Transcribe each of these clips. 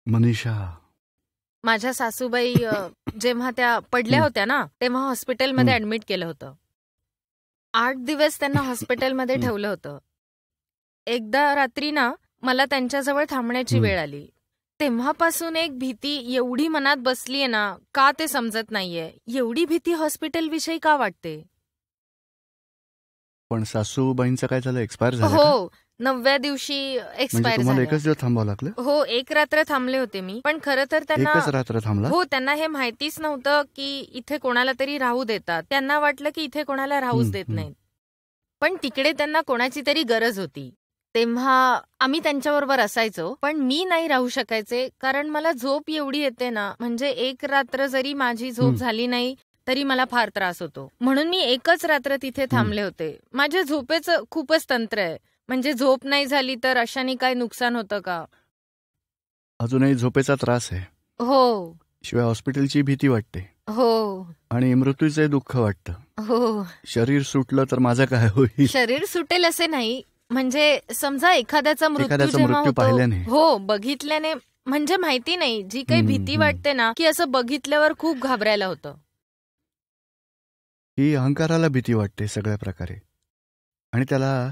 मनीषा, माझ्या सासूबाई जेव्हा त्या पडल्या होत्या ना तेव्हा हॉस्पिटलमध्ये ऍडमिट केलं होतं. 8 दिवस त्यांना हॉस्पिटलमध्ये ठेवलं होतं. एकदा रात्री ना मला त्यांच्याजवळ थांबण्याची वेळ आली. तेव्हापासून एक भीती एवढी मनात बसलीये ना, का ते समजत नाहीये. एवढी भीती हॉस्पिटलविषयी का वाटते? पण सासूबाईंचं काय झालं? एक्सपायर झालं का? हो, 9व्या दिवशी म्हणजे एक्सपायर तुम्हाला झाल्या. एकच दिवस थांबावं लागलं? हो, 1 रात्र थांबले होते मी. पण खरं तर त्यांना एकच रात्र थांबला? हो, त्यांना हे माहितीच नव्हतं की इथे कोणाला तरी राहू देतात. त्यांना वाटलं की इथे कोणाला राहूच देत नाहीत. पण तिकडे त्यांना कोणाची तरी गरज होती. तेव्हा आम्ही त्यांच्याबरोबर असायचो, पण मी नाही राहू शकायचे कारण मला झोप एवढी येते ना, म्हणजे 1 रात्र जरी माझी झोप झाली नाही तरी मला फार त्रास होतो. म्हणून मी एकच रात्र तिथे थांबले होते. माझ्या झोपेचं खूपच तंत्र आहे. म्हणजे झोप नाही झाली तर अशाने काय नुकसान होतं का? अजूनही झोपेचा त्रास आहे. हो शिवाय हॉस्पिटलची भीती वाटते हो आणि मृत्यूचे दुःख वाटतं. हो. शरीर सुटलं तर माझं काय होईल? शरीर सुटेल असे नाही, म्हणजे समजा एखाद्याचा मृत्यू एखाद्याचा जेव्हा मृत्यू होतो, पाहिल्याने. हो बघितल्याने, म्हणजे माहिती नाही, जी काही भीती वाटते ना की असं बघितल्यावर खूप घाबरायला होतं. ही अहंकाराला भीती वाटते सगळ्या प्रकारे आणि त्याला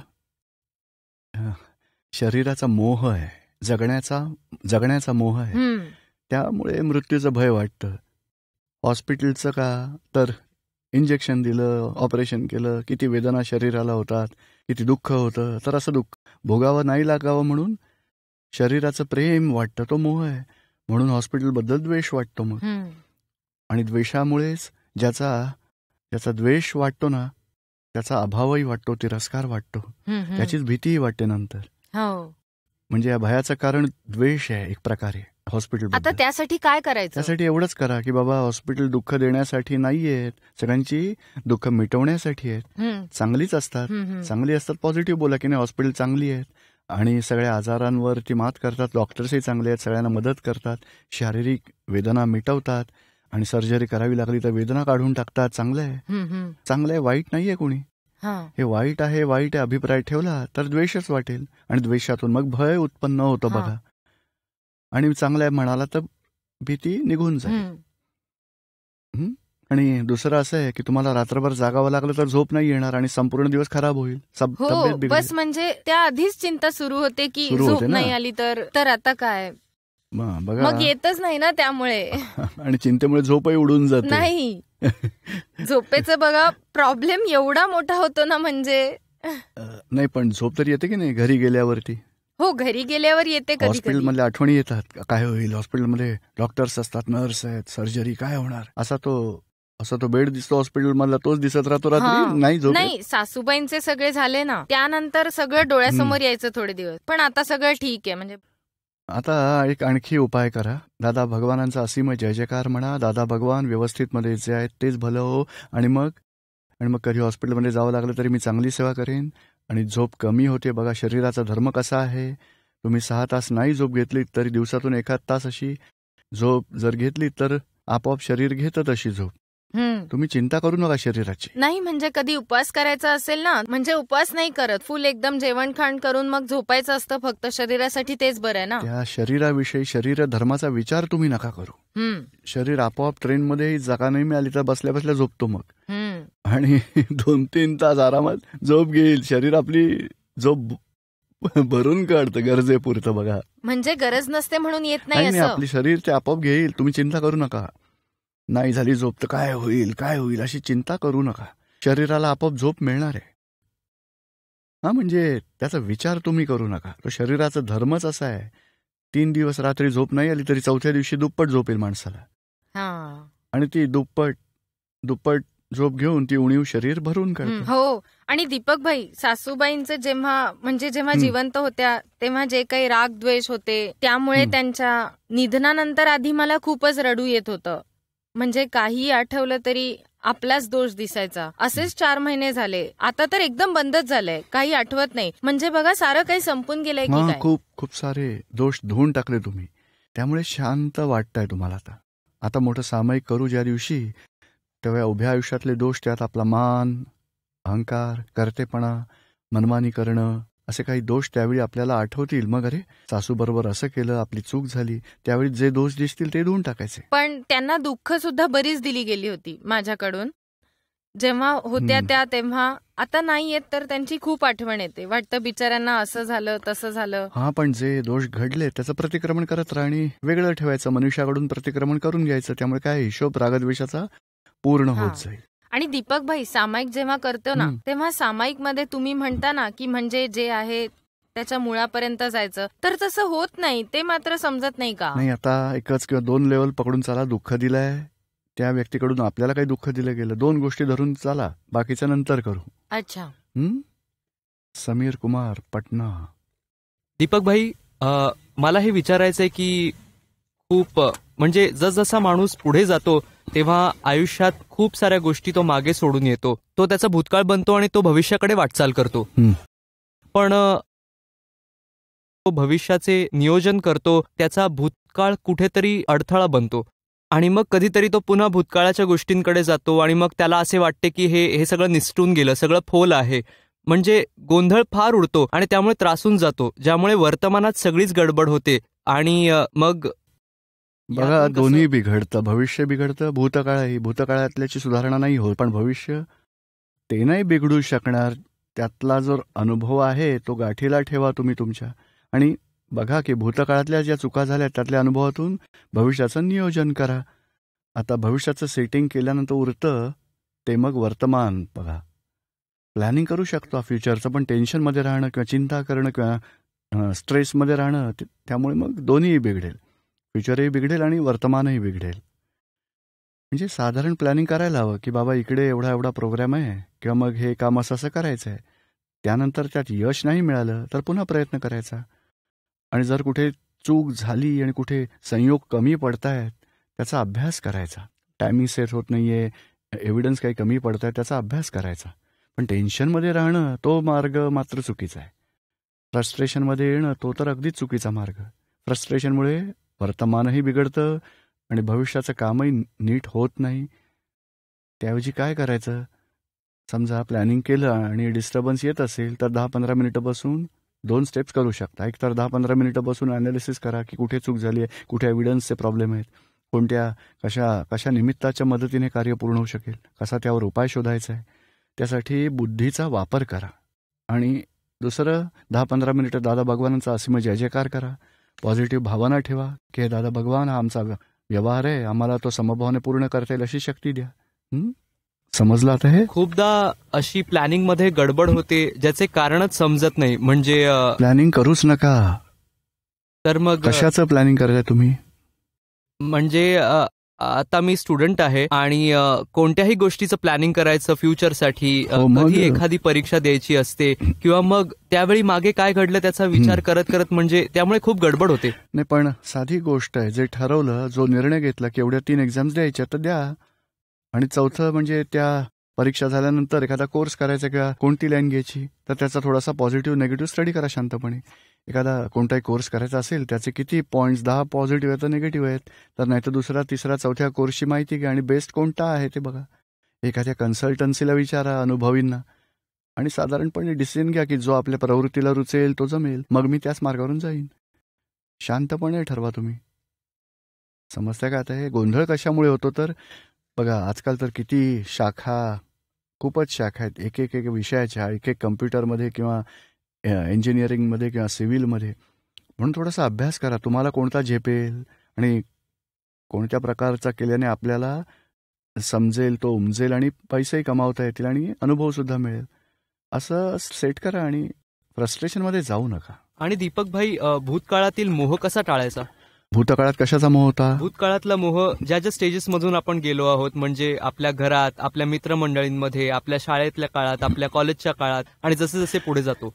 शरीराचा मोह आहे, जगण्याचा मोह आहे. त्यामुळे मृत्यूचं भय वाटतं. हॉस्पिटलचं का तर इंजेक्शन दिलं, ऑपरेशन केलं, किती वेदना शरीराला होतात, किती दुःख होतं, तर असं दुःख भोगावं नाही लागावं म्हणून शरीराचं प्रेम वाटतं, तो मोह आहे. म्हणून हॉस्पिटलबद्दल द्वेष वाटतो मग. आणि द्वेषामुळेच ज्याचा द्वेष वाटतो ना त्याचा अभावही वाटतो, तिरस्कार वाटतो, त्याचीच भीतीही वाटते नंतर. म्हणजे या भयाचं कारण द्वेष आहे एक प्रकारे हॉस्पिटल. आता त्यासाठी काय करायचं? त्यासाठी एवढंच करा की बाबा हॉस्पिटल दुःख देण्यासाठी नाहीयेत, सगळ्यांची दुःख मिटवण्यासाठी आहेत. चांगलीच असतात, चांगली असतात, पॉझिटिव्ह बोला की नाही हॉस्पिटल चांगली आहेत आणि सगळ्या आजारांवरती मात करतात. डॉक्टर्सही चांगले आहेत, सगळ्यांना मदत करतात, शारीरिक वेदना मिटवतात आणि सर्जरी करावी लागली तर वेदना काढून टाकतात. चांगलं आहे, चांगलं आहे, वाईट नाहीये कोणी. हे वाईट आहे अभिप्राय ठेवला तर द्वेषच वाटेल आणि द्वेषातून मग भय उत्पन्न होतं बघा. आणि चांगलं आहे म्हणाला तर भीती निघून जाईल. आणि दुसरं असं आहे की तुम्हाला रात्रभर जागावं लागलं तर झोप नाही येणार आणि संपूर्ण दिवस खराब होईल, तब्येत बिघडेल. बस म्हणजे त्या आधीच चिंता सुरू होते की झोप नाही आली तर आता काय, मग येतच नाही ना त्यामुळे. आणि चिंतेमुळे झोपही उडून जाते. नाही, झोपेचं बघा प्रॉब्लेम एवढा मोठा होतो ना, म्हणजे नाही पण झोप तर येते की नाही घरी गेल्यावरती? हो, घरी गेल्यावर येते. कधी हॉस्पिटलमधल्या आठवणी येतात, काय होईल, हॉस्पिटलमध्ये डॉक्टर्स असतात, नर्स आहेत, सर्जरी काय होणार, असा तो बेड दिसतो हॉस्पिटलमधला, तोच दिसत राहतो रात्री. नाही झोप नाही. सासूबाईंचे सगळे झाले ना त्यानंतर सगळं डोळ्यासमोर यायचं थोडे दिवस, पण आता सगळं ठीक आहे. म्हणजे आता एक आणखी उपाय करा. दादा भगवानांचा असीम जय जयकार म्हणा. दादा भगवान व्यवस्थित मध्ये जे आहेत तेच भलं हो. आणि मग कधी हॉस्पिटलमध्ये जावं लागलं तरी मी चांगली सेवा करेन. आणि झोप कमी होते बघा. शरीराचा धर्म कसा आहे, तुम्ही 6 तास नाही झोप घेतली तरी दिवसातून 1 तास अशी झोप जर घेतली तर आपोआप शरीर घेतं तशी झोप. तुम्ही चिंता करू नका शरीराची. नाही, म्हणजे कधी उपवास करायचा असेल ना, म्हणजे उपवास नाही करत, फुल एकदम जेवण खाण करून मग झोपायचं असतं फक्त, शरीरासाठी तेच बरं आहे ना. त्या शरीराविषयी शरीर धर्माचा विचार तुम्ही नका करू. शरीर आपोआप ट्रेनमध्ये जागा नाही मिळाली तर बसल्या बसल्या झोपतो मग, आणि 2-3 तास आरामात झोप घेईल. शरीर आपली झोप भरून काढतं गरजेपुरतं बघा. म्हणजे गरज नसते म्हणून येत नाही, आपली शरीर ते आपोआप घेईल. तुम्ही चिंता करू नका. नाही झाली झोप तर काय होईल अशी चिंता करू नका. शरीराला आपोआप झोप मिळणार आहे. म्हणजे त्याचा विचार तुम्ही करू नका. तो शरीराचा धर्मच असा आहे. 3 दिवस रात्री झोप नाही आली तरी 4थ्या दिवशी दुप्पट झोप येईल माणसाला. आणि ती दुप्पट झोप घेऊन ती उणीव शरीर भरून काढतं. हो. आणि दीपक भाई, सासूबाईंचे जेव्हा जिवंत होत्या तेव्हा जे काही राग द्वेष होते त्यामुळे त्यांच्या निधनानंतर आधी मला खूपच रडू येत होतं. म्हणजे काही आठवलं तरी आपलाच दोष दिसायचा. असेच 4 महिने झाले. आता तर एकदम बंदच झालंय, काही आठवत नाही. म्हणजे बघा सारं काही संपून गेलंय की काय. खूप सारे दोष धुवून टाकले तुम्ही, त्यामुळे शांत वाटतंय तुम्हाला. आता मोठं सामायिक करू ज्या दिवशी, तेव्हा उभ्या आयुष्यातले दोष, त्यात आपला मान, अहंकार, कर्तेपणा, मनमानी करणं, असे काही दोष त्यावेळी आपल्याला आठवतील, मग अरे सासूबरोबर असं केलं, आपली चूक झाली, त्यावेळी जे दोष दिसतील ते धुवून टाकायचे. पण त्यांना दुःख सुद्धा बरीच दिली गेली होती माझ्याकडून. जेव्हा होत्या त्या तेव्हा, आता नाही येत तर त्यांची खूप आठवण येते. वाटतं बिचाऱ्यांना असं झालं तसं झालं. हा, पण जे दोष घडले त्याचं प्रतिक्रमण करत राहा आणि वेगळं ठेवायचं, मनुष्याकडून प्रतिक्रमण करून घ्यायचं. त्यामुळे काय हिशोब रागद्वेषाचा पूर्ण होत जाईल. आणि दीपक भाई, सामायिक जेव्हा करतो ना, तेव्हा सामायिक मध्ये तुम्ही म्हणता ना की म्हणजे जे आहे त्याच्या मुळापर्यंत जायचं, तर तसं होत नाही. ते मात्र समजत नाही का? नाही, आता एकच किंवा 2 लेवल पकडून चला. दुःख दिलंय त्या व्यक्तीकडून, आपल्याला काही दुःख दिलं गेलं, 2 गोष्टी धरून चला, बाकीचं नंतर करू. अच्छा. समीर कुमार, पटना. दीपक भाई, मला हे विचारायचंय की खूप म्हणजे जसजसा माणूस पुढे जातो तेव्हा आयुष्यात खूप साऱ्या गोष्टी तो मागे सोडून येतो. तो त्याचा भूतकाळ बनतो आणि तो भविष्याकडे वाटचाल करतो. पण तो भविष्याचे नियोजन करतो, त्याचा भूतकाळ कुठेतरी अडथळा बनतो आणि मग कधीतरी तो पुन्हा भूतकाळाच्या गोष्टींकडे जातो आणि मग त्याला असे वाटते की हे सगळं निसटून गेलं, सगळं फोल आहे. म्हणजे गोंधळ फार उडतो आणि त्यामुळे त्रासून जातो, ज्यामुळे वर्तमानात सगळीच गडबड होते आणि मग बघा, दोन्ही बिघडतं. भविष्य बिघडतं, भूतकाळही. भूतकाळातल्याची सुधारणा नाही होत, पण भविष्य ते नाही बिघडू शकणार. त्यातला जो अनुभव आहे तो गाठीला ठेवा तुम्ही तुमच्या, आणि बघा की भूतकाळातल्या ज्या चुका झाल्या त्यातल्या अनुभवातून भविष्याचं नियोजन करा. आता भविष्याचं सेटिंग केल्यानंतर उरतं ते मग वर्तमान. बघा, प्लॅनिंग करू शकतो फ्युचरचं, पण टेन्शनमध्ये राहणं किंवा चिंता करणं किंवा स्ट्रेसमध्ये राहणं, त्यामुळे मग दोन्हीही बिघडेल. फ्युचरही बिघडेल आणि वर्तमानही बिघडेल. म्हणजे साधारण प्लॅनिंग करायला हवं की बाबा इकडे एवढा एवढा प्रोग्राम आहे किंवा मग हे काम असं असं करायचं आहे. त्यानंतर त्यात यश नाही मिळालं तर पुन्हा प्रयत्न करायचा, आणि जर कुठे चूक झाली आणि कुठे संयोग कमी पडतायत त्याचा अभ्यास करायचा. टायमिंग सेट होत नाहीये, एव्हिडन्स काही कमी पडत आहे, त्याचा अभ्यास करायचा. पण टेन्शनमध्ये राहणं तो मार्ग मात्र चुकीचा आहे. फ्रस्ट्रेशनमध्ये येणं तो तर अगदीच चुकीचा मार्ग. फ्रस्ट्रेशनमुळे वर्तमानही बिघडतं आणि भविष्याचं कामही नीट होत नाही. त्याऐवजी काय करायचं, समजा प्लॅनिंग केलं आणि डिस्टर्बन्स येत असेल तर 10-15 मिनिटं बसून 2 स्टेप्स करू शकता. एक तर 10-15 मिनिटं बसून ॲनालिसिस करा की कुठे चूक झाली आहे, कुठे एव्हिडन्सचे प्रॉब्लेम आहेत, कोणत्या कशा निमित्ताच्या मदतीने कार्य पूर्ण होऊ शकेल, कसा त्यावर उपाय शोधायचा आहे. त्यासाठी बुद्धीचा वापर करा. आणि दुसरं 10-15 मिनिटं दादा भगवानांचा असीम जय जयकार करा. पॉझिटिव्ह भावना ठेवा की दादा भगवान हा आमचा व्यवहार आहे, आम्हाला तो समभावाने पूर्ण करता येईल अशी शक्ती द्या. समजलं आता हे? खूपदा अशी प्लॅनिंग मध्ये गडबड होते ज्याचे कारणच समजत नाही. म्हणजे प्लॅनिंग करूच नका. तर मग कशाचं प्लॅनिंग करायचं तुम्ही? म्हणजे आता मी स्टुडंट आहे आणि कोणत्याही गोष्टीचं प्लॅनिंग करायचं फ्युचरसाठी, कधी एखादी परीक्षा द्यायची असते किंवा मग त्यावेळी मागे काय घडलं त्याचा विचार करत करत म्हणजे त्यामुळे खूप गडबड होते. नाही, पण साधी गोष्ट आहे, जे ठरवलं, जो निर्णय घेतला की एवढ्या 3 एक्झाम्स द्यायच्या तर द्या. आणि चौथं म्हणजे त्या परीक्षा झाल्यानंतर एखादा कोर्स करायचा किंवा कोणती लाईन घ्यायची तर त्याचा थोडासा पॉझिटिव्ह निगेटिव्ह स्टडी करा शांतपणे. एखादा कोणताही कोर्स करायचा असेल त्याचे किती पॉईंट्स, 10 पॉझिटिव्ह आहेत तर निगेटिव्ह आहेत, तर नाही तर दुसरा तिसरा चौथ्या कोर्सची माहिती घ्या आणि बेस्ट कोणता आहे ते बघा. एखाद्या कन्सल्टन्सीला विचारा, अनुभवींना, आणि साधारणपणे डिसिजन घ्या की जो आपल्या प्रवृत्तीला रुचेल तो जमेल, मग मी त्याच मार्गावरून जाईन. शांतपणे ठरवा तुम्ही. समजतं का आता हे गोंधळ कशामुळे होतो? तर बघा, आजकाल तर किती शाखा, खूपच शाखा आहेत एक एक विषयाच्या, एक कम्प्युटरमध्ये किंवा इंजिनिअरिंगमध्ये किंवा सिव्हिलमध्ये. म्हणून थोडासा अभ्यास करा, तुम्हाला कोणता झेपेल आणि कोणत्या प्रकारचा केल्याने आपल्याला समजेल, तो उमजेल आणि पैसेही कमावता येतील आणि अनुभवसुद्धा मिळेल. असं सेट करा आणि फ्रस्ट्रेशनमध्ये जाऊ नका. आणि दीपक भाई, भूतकाळातील मोह कसा टाळायचा? भूतकाळात कशाचा मोह होता? भूतकाळातला मोह ज्या ज्या स्टेजेसमधून आपण गेलो आहोत, म्हणजे आपल्या घरात, आपल्या मित्रमंडळींमध्ये, आपल्या शाळेतल्या काळात, आपल्या कॉलेजच्या काळात, आणि जसे जसे पुढे जातो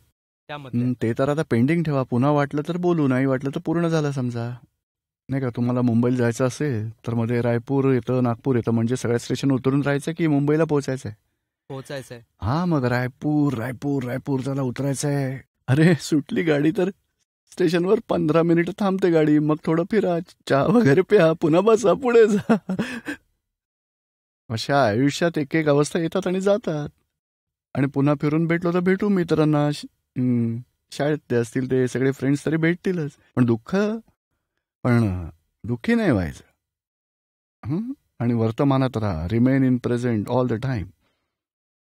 त्यामध्ये. ते तर आता पेंडिंग ठेवा. पुन्हा वाटलं तर बोलू, नाही वाटलं तर पूर्ण झालं समजा, नाही का? तुम्हाला मुंबईला जायचं असेल तर मध्ये रायपूर येतं, नागपूर येतं, म्हणजे सगळ्या स्टेशन उतरून राहायचं की मुंबईला पोहोचायचंय? हा, मग रायपूर त्याला उतरायचंय. अरे सुटली गाडी तर स्टेशनवर 15 मिनिटं थांबते गाडी, मग थोडं फिरा, चहा वगैरे प्या, पुन्हा बसा, पुढे जा. अशा आयुष्यात एक एक अवस्था येतात आणि जातात, आणि पुन्हा फिरून भेटलो तर भेटू मित्रांना. शाळेत ते असतील ते सगळे फ्रेंड्स तरी भेटतीलच, पण दुःखी नाही व्हायचं. आणि वर्तमानात राहा, remain in present all the time.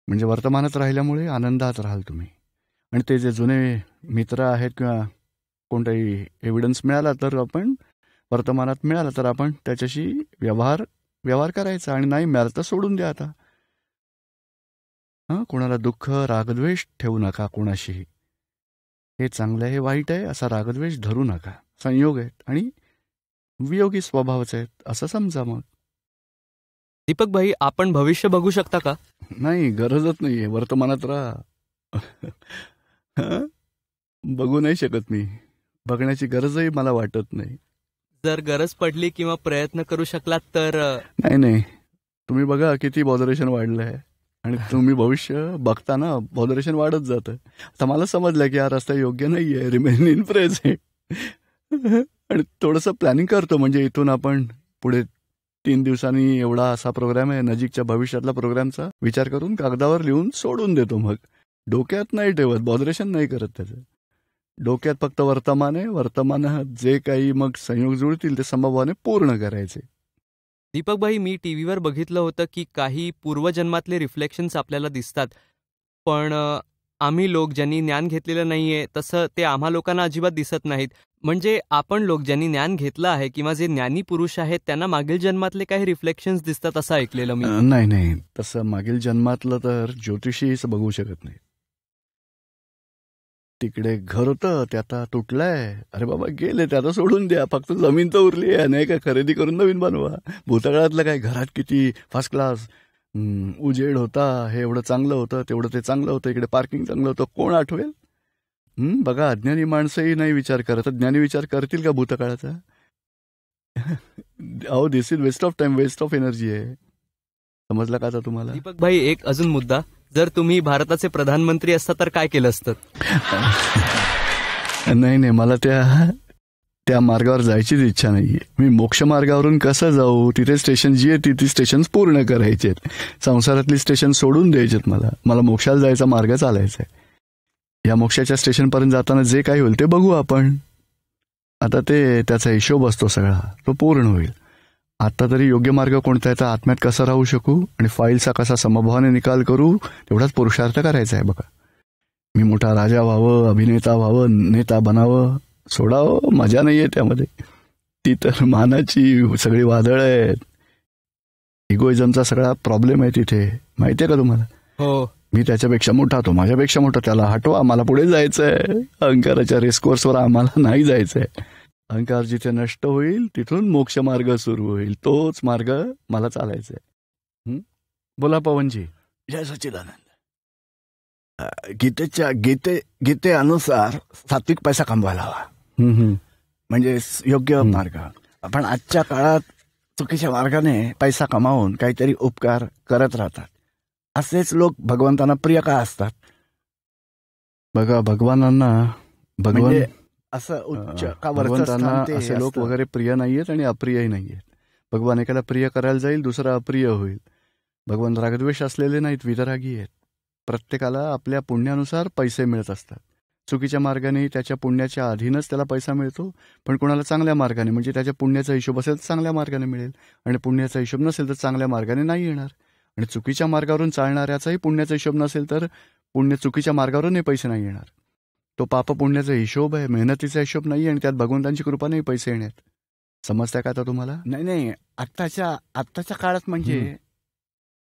म्हणजे वर्तमानात राहिल्यामुळे आनंदात राहाल तुम्ही. आणि ते जे जुने मित्र आहेत किंवा कोणताही एव्हिडन्स मिळाला तर आपण वर्तमानात मिळाला तर आपण त्याच्याशी व्यवहार करायचा, आणि नाही मिळालं तर सोडून द्या. आता कोणाला दुःख रागद्वेष ठेवू नका कोणाशी. हे चांगलं आहे, हे वाईट आहे असा रागद्वेष धरू नका. संयोग आहेत आणि वियोगी स्वभावाचे आहेत असं समजा. मग दीपक भाई, आपण भविष्य बघू शकता का? नाही, गरजच नाहीये. वर्तमानात राहा. बघू नाही शकत मी. बघण्याची गरजही मला वाटत नाही. जर गरज पडली किंवा प्रयत्न करू शकलात तर? नाही, तुम्ही बघा किती बॉदरेशन वाढलंय, आणि तुम्ही भविष्य बघताना बॉदरेशन वाढत जातं. आता मला समजलं की हा रस्ता योग्य नाहीये, रिमेन इन प्रेझेंट. आणि थोडंसं प्लॅनिंग करतो, म्हणजे इथून आपण पुढे 3 दिवसांनी एवढा असा प्रोग्राम आहे, नजीकच्या भविष्यातला प्रोग्रामचा विचार करून कागदावर लिहून सोडून देतो. मग डोक्यात नाही ठेवत, बॉदरेशन नाही करत त्याचं. डोक्यात फक्त वर्तमान आहे, वर्तमानात जे काही मग संयोग जुळतील ते संभवाने पूर्ण करायचे. दीपक भाई, मी टीव्हीवर बघितलं होतं की काही पूर्वजन्मातले रिफ्लेक्शन्स आपल्याला दिसतात, पण आम्ही लोक ज्यांनी ज्ञान घेतलेलं नाहीये तसं ते आम्हा लोकांना अजिबात दिसत नाहीत. म्हणजे आपण लोक ज्यांनी ज्ञान घेतलं आहे किंवा जे ज्ञानी पुरुष आहेत त्यांना मागील जन्मातले काही रिफ्लेक्शन्स दिसतात असं ऐकलेलं मी. नाही, तसं मागील जन्मातलं तर ज्योतिषीच बघू शकत नाही. तिकडे घर होतं ते आता तुटलंय. अरे बाबा, गेले ते आता सोडून द्या. फक्त जमीन तर उरली आहे, नाही का? खरेदी करून नवीन बनवा. भूतकाळातलं काय, घरात किती फर्स्ट क्लास उजेड होता, हे एवढं चांगलं होतं, तेवढं ते चांगलं होतं, इकडे पार्किंग चांगलं होतं, कोण आठवेल? बघा, अज्ञानी माणसंही नाही विचार करत. ज्ञानी विचार करतील का भूतकाळाचा? अहो, this is waste of time, waste of energy आहे. समजलं का आता तुम्हाला? दीपक भाई, एक अजून मुद्दा. जर तुम्ही भारताचे प्रधानमंत्री असता तर काय केलं असतं? नाही, मला त्या मार्गावर जायचीच इच्छा नाहीये. मी मोक्ष मार्गावरून कसं जाऊ? तिथे स्टेशन जी आहे ती स्टेशन पूर्ण करायचे. संसारातली स्टेशन सोडून द्यायचेत. मला मोक्षाला जायचा मार्ग चालायचा आहे. या मोक्षाच्या स्टेशनपर्यंत जाताना जे काही होईल ते बघू आपण. आता त्याचा हिशोब असतो सगळा, तो पूर्ण होईल. आता तरी योग्य मार्ग कोणता आहे, तर आत्म्यात कसं राहू शकू आणि फाईलचा कसा समभावाने निकाल करू, तेवढाच पुरुषार्थ करायचा आहे. बघा, मी मोठा राजा व्हावं, अभिनेता व्हावं, नेता बनावं, सोडावं, मजा नाहीये त्यामध्ये. ती तर मानाची सगळी वादळ आहेत. इगोइझमचा सगळा प्रॉब्लेम आहे तिथे, माहितीये का तुम्हाला? हो. मी त्याच्यापेक्षा मोठा, तो माझ्यापेक्षा मोठा, त्याला हटवा, मला पुढे जायचंय. अहंकाराच्या रेसकोर्सवर आम्हाला नाही जायचंय. अहंकार जिथे नष्ट होईल तिथून मोक्ष मार्ग सुरू होईल. तोच मार्ग मला चालायचा आहे. बोला पवनजी. जय सच्चिदानंद. गीतेनुसार सात्विक पैसा कमवायला हवा, म्हणजे योग्य मार्ग. पण आजच्या काळात चुकीच्या मार्गाने पैसा कमावून काहीतरी उपकार करत राहतात. असेच लोक भगवंतांना प्रिय का असतात? बघा, भगवानांना म्हणजे असं उच्च का भगवंतांना असे लोक वगैरे प्रिय नाहीयेत आणि अप्रियही नाहीयेत. भगवान एकाला प्रिय करायला जाईल, दुसरा अप्रिय होईल. भगवान रागद्वेष असलेले नाहीत, वितरागी आहेत. प्रत्येकाला आपल्या पुण्यानुसार पैसे मिळत असतात. चुकीच्या मार्गाने त्याच्या पुण्याच्या अधीनच त्याला पैसा मिळतो, पण कोणाला चांगल्या मार्गाने, म्हणजे त्याच्या पुण्याचा हिशोब असेल तर चांगल्या मार्गाने मिळेल, आणि पुण्याचा हिशोब नसेल तर चांगल्या मार्गाने नाही येणार. आणि चुकीच्या मार्गावरून चालणाऱ्याचाही पुण्याचा हिशोब नसेल तर चुकीच्या मार्गावरूनही पैसे नाही येणार. तो पाप पुण्याचा हिशोब आहे, मेहनतीचा हिशोब नाही, आणि त्यात भगवंतांची कृपा नाही पैसे येण्यात. समजताय का आता तुम्हाला? नाही, आत्ताच्या काळात म्हणजे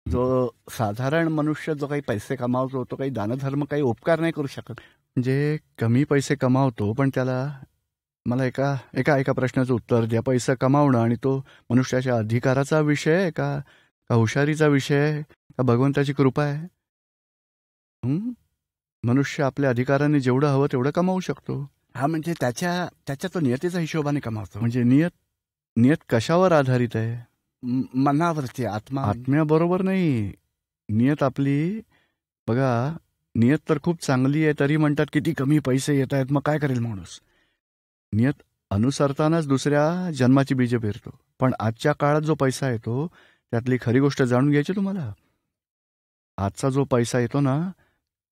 जो साधारण मनुष्य जो काही पैसे कमावतो तो काही दानधर्म, काही उपकार नाही करू शकत. म्हणजे कमी पैसे कमावतो, पण त्याला मला एका प्रश्नाचं उत्तर द्या. पैसा कमावणं आणि तो मनुष्याच्या अधिकाराचा विषय आहे का हुशारीचा विषय आहे का भगवंताची कृपा आहे? मनुष्य आपल्या अधिकाराने जेवढं हवं तेवढं कमावू शकतो. हा, म्हणजे त्याच्या तो नियतीचा हिशोबाने कमावतो. म्हणजे नियत कशावर आधारित आहे? मनावरती. आत्म्याबरोबर नाही. नियत आपली, बघा, नियत तर खूप चांगली आहे, तरी म्हणतात किती कमी पैसे येत आहेत, मग काय करेल माणूस? नियत अनुसरतानाच दुसऱ्या जन्माची बीज पेरतो. पण आजच्या काळात जो पैसा येतो त्यातली खरी गोष्ट जाणून घ्यायची तुम्हाला. आजचा जो पैसा येतो ना,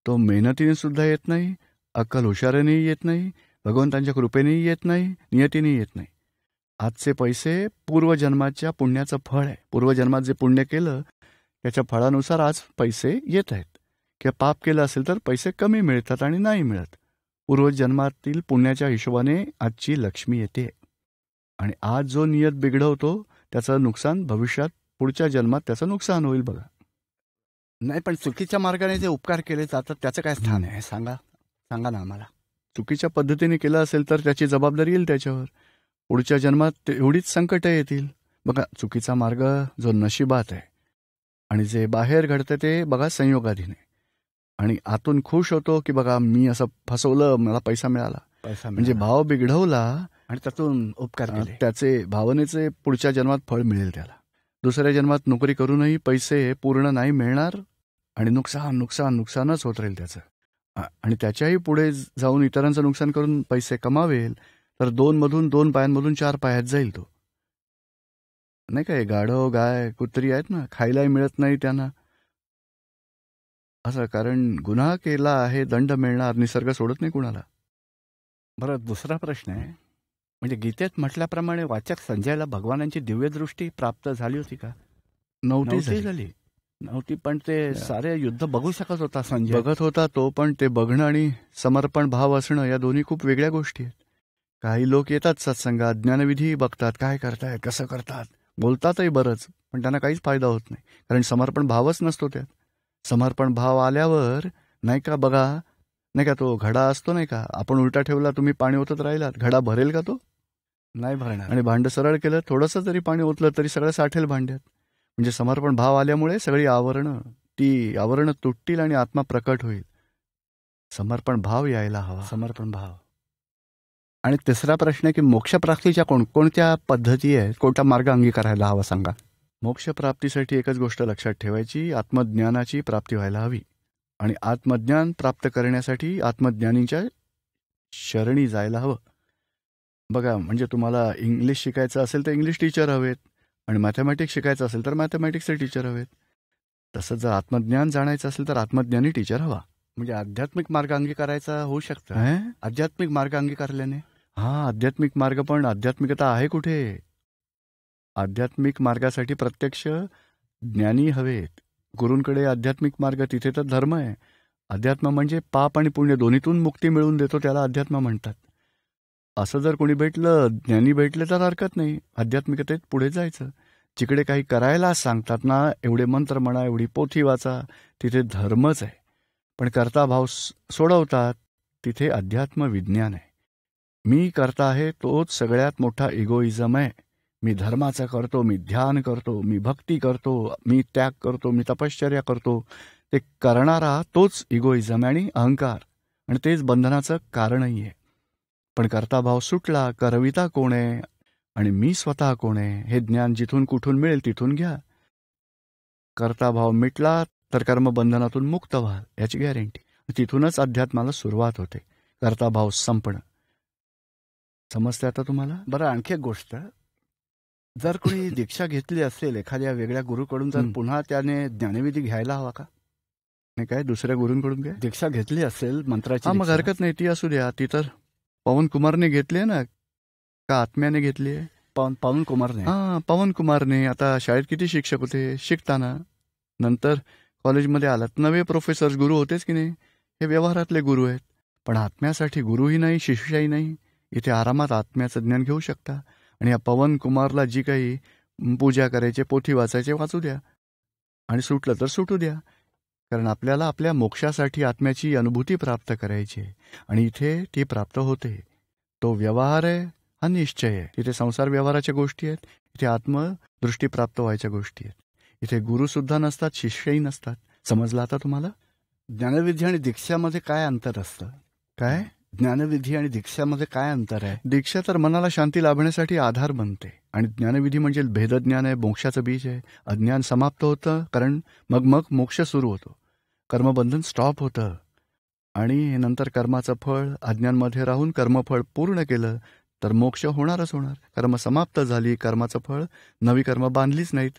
तो मेहनतीने सुद्धा येत नाही, अक्कल हुशारीनेही येत नाही, भगवंतांच्या कृपेनेही येत नाही, नियतीनेही येत नाही. आजचे पैसे पूर्वजन्माच्या पुण्याचं फळ आहे. पूर्वजन्मात जे पुण्य केलं त्याच्या फळानुसार आज पैसे येत आहेत. किंवा पाप केलं असेल तर पैसे कमी मिळतात आणि नाही मिळत. पूर्वजन्मातील पुण्याच्या हिशोबाने आजची लक्ष्मी येते. आणि आज जो नियत बिघडवतो त्याचं नुकसान भविष्यात पुढच्या जन्मात त्याचं नुकसान होईल. बघा, नाही पण चुकीच्या मार्गाने जे उपकार केले जातात त्याचं काय स्थान आहे सांगा ना आम्हाला. चुकीच्या पद्धतीने केलं असेल तर त्याची जबाबदारी येईल त्याच्यावर. पुढच्या जन्मात एवढीच संकट येतील. बघा, चुकीचा मार्ग जो नशिबात आहे आणि जे बाहेर घडतं ते बघा संयोगाधीन आहे. आणि आतून खुश होतो की बघा मी असं फसवलं, मला पैसा मिळाला. म्हणजे भाव बिघडवला आणि त्यातून उपकार केले, त्याचे भावनेचे पुढच्या जन्मात फळ मिळेल त्याला. दुसऱ्या जन्मात नोकरी करूनही पैसे पूर्ण नाही मिळणार आणि नुकसानच होत राहील त्याचं. आणि त्याच्याही पुढे जाऊन इतरांचं नुकसान करून पैसे कमावेल तर 2 पायांमधून 4 पायात जाईल तो. नाही काय, गाढव गाय कुत्री आहेत ना, खायलाही मिळत नाही त्यांना असं. कारण गुन्हा केला आहे, दंड मिळणार, निसर्ग सोडत नाही कुणाला. बरं, दुसरा प्रश्न आहे, म्हणजे गीतेत म्हटल्याप्रमाणे वाचक संजयला भगवानांची दिव्यदृष्टी प्राप्त झाली होती का? नव्हती झाली. पण ते सारे युद्ध बघू शकत होता संजय. बघत होता तो, पण ते बघणं आणि समर्पण भाव असणं या दोन्ही खूप वेगळ्या गोष्टी आहेत. काही लोक येतात सत्संगात, ज्ञानविधी बघतात, काय करतायत, कसं करतात, बोलतातही बरंच, पण त्यांना काहीच फायदा होत नाही. कारण समर्पण भावच नसतो त्यात. समर्पण भाव आल्यावर नाही का, बघा नाही का, तो घडा असतो नाही का, आपण उलटा ठेवला, तुम्ही पाणी ओतत राहिलात, घडा भरेल का? तो नाही भरणार. आणि भांडं सरळ केलं, थोडंसं जरी पाणी ओतलं तरी सगळं साठेल भांड्यात. म्हणजे समर्पण भाव आल्यामुळे सगळी आवरणं तुटतील आणि आत्मा प्रकट होईल. समर्पण भाव यायला हवा, समर्पण भाव. आणि तिसरा प्रश्न आहे की मोक्षप्राप्तीच्या कोणकोणत्या पद्धती आहेत, कोणता मार्ग अंगीकारायला हवा सांगा. मोक्षप्राप्तीसाठी एकच गोष्ट लक्षात ठेवायची, आत्मज्ञानाची प्राप्ती व्हायला हवी. आणि आत्मज्ञान प्राप्त करण्यासाठी आत्मज्ञानीच्या शरणी जायला हवं. बघा, म्हणजे तुम्हाला इंग्लिश शिकायचं असेल तर इंग्लिश टीचर हवेत आणि मॅथमॅटिक्स शिकायचं असेल तर मॅथमॅटिक्सचे टीचर हवेत. तसं जर आत्मज्ञान जाणायचं असेल तर आत्मज्ञानी टीचर हवा. म्हणजे आध्यात्मिक मार्ग अंगीकारायचा होऊ शकतं. आध्यात्मिक मार्ग अंगीकारल्याने आध्यात्मिक मार्ग, पण आध्यात्मिकता आहे कुठे? आध्यात्मिक मार्गासाठी प्रत्यक्ष ज्ञानी हवेत. गुरूंकडे आध्यात्मिक मार्ग, तिथे तर धर्म आहे. अध्यात्म म्हणजे पाप आणि पुण्य दोन्हीतून मुक्ती मिळवून देतो, त्याला अध्यात्म म्हणतात. असं जर कोणी भेटलं, ज्ञानी भेटले तर हरकत नाही, आध्यात्मिकतेत पुढे जायचं. जिकडे काही करायला सांगतात ना, एवढे मंत्र म्हणा, एवढी पोथी वाचा, तिथे धर्मच आहे. पण करता भाव सोडवतात, तिथे अध्यात्म विज्ञान आहे. मी करता आहे तोच सगळ्यात मोठा इगोइझम आहे. मी धर्माचं करतो, मी ध्यान करतो, मी भक्ती करतो, मी त्याग करतो, मी तपश्चर्या करतो, ते करणारा तोच इगोइझम आणि अहंकार, आणि तेच बंधनाचं कारणही आहे. पण करताभाव सुटला, करविता कोण आहे आणि मी स्वतः कोण आहे हे ज्ञान जिथून कुठून मिळेल तिथून घ्या. करताभाव मिटला तर कर्मबंधनातून मुक्त व्हाल, याची गॅरंटी. तिथूनच अध्यात्माला सुरुवात होते, करताभाव संपणं. समजते आता तुम्हाला? बरं, आणखी एक गोष्ट, जर कोणी दीक्षा घेतली असेल एखाद्या वेगळ्या गुरुकडून, तर पुन्हा त्याने ज्ञानविधी घ्यायला हवा का? नाही काय, दुसऱ्या गुरूंकडून काय दीक्षा घेतली असेल मंत्राची, मग हरकत नाही, ती असू द्या. ती तर पवन कुमारने घेतली आहे ना, का आत्म्याने घेतली आहे? पवन कुमारने. पवन कुमारने. आता शाळेत किती शिक्षक होते शिकताना, नंतर कॉलेजमध्ये आलात, नवे प्रोफेसर्स गुरु होतेच की नाही, हे व्यवहारातले गुरु आहेत. पण आत्म्यासाठी गुरुही नाही, शिष्यही नाही. इथे आरामात आत्म्याचं ज्ञान घेऊ शकता. आणि या पवन कुमारला जी काही पूजा करायचे, पोथी वाचायचे, वाचू द्या, आणि सुटलं तर सुटू द्या. कारण आपल्याला आपल्या मोक्षासाठी आत्म्याची अनुभूती प्राप्त करायची आहे, आणि इथे ती प्राप्त होते. तो व्यवहार आहे, हा निश्चय आहे. तिथे संसार व्यवहाराच्या गोष्टी आहेत, इथे आत्मदृष्टी प्राप्त व्हायच्या गोष्टी आहेत. इथे गुरुसुद्धा नसतात, शिष्यही नसतात. समजलं आता तुम्हाला? ज्ञानविधी आणि दीक्षामध्ये काय अंतर असतं? काय? ज्ञानविधी आणि दीक्षामध्ये काय अंतर आहे? दीक्षा तर मनाला शांती लाभण्यासाठी आधार बनते, आणि ज्ञानविधी म्हणजे भेदज्ञान आहे, मोक्षाचं बीज आहे. अज्ञान समाप्त होतं, कारण मग मोक्ष सुरू होतो, कर्मबंधन स्टॉप होतं, आणि नंतर कर्माचं फळ, अज्ञानमध्ये राहून कर्मफळ पूर्ण केलं तर मोक्ष होणारच होणार. कर्म समाप्त झाली, कर्माचं फळ, नवी कर्म बांधलीच नाहीत,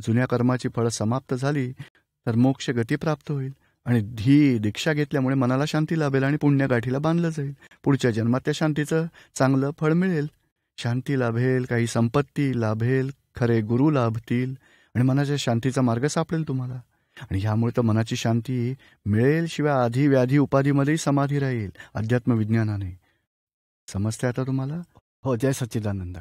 जुन्या कर्माची फळं समाप्त झाली तर मोक्ष गती प्राप्त होईल. आणि ही दीक्षा घेतल्यामुळे मनाला शांती लाभेल आणि पुण्यगाठीला बांधलं जाईल. पुढच्या जन्मात त्या शांतीचं चांगलं फळ मिळेल. शांती लाभेल, काही संपत्ती लाभेल, खरे गुरु लाभतील आणि मनाच्या शांतीचा मार्ग सापडेल तुम्हाला. आणि ह्यामुळे तर मनाची शांती मिळेल, शिवाय आधी व्याधी उपाधीमध्येही समाधी राहील अध्यात्म विज्ञानाने. समजते आता तुम्हाला? हो, जय सच्चिदानंद.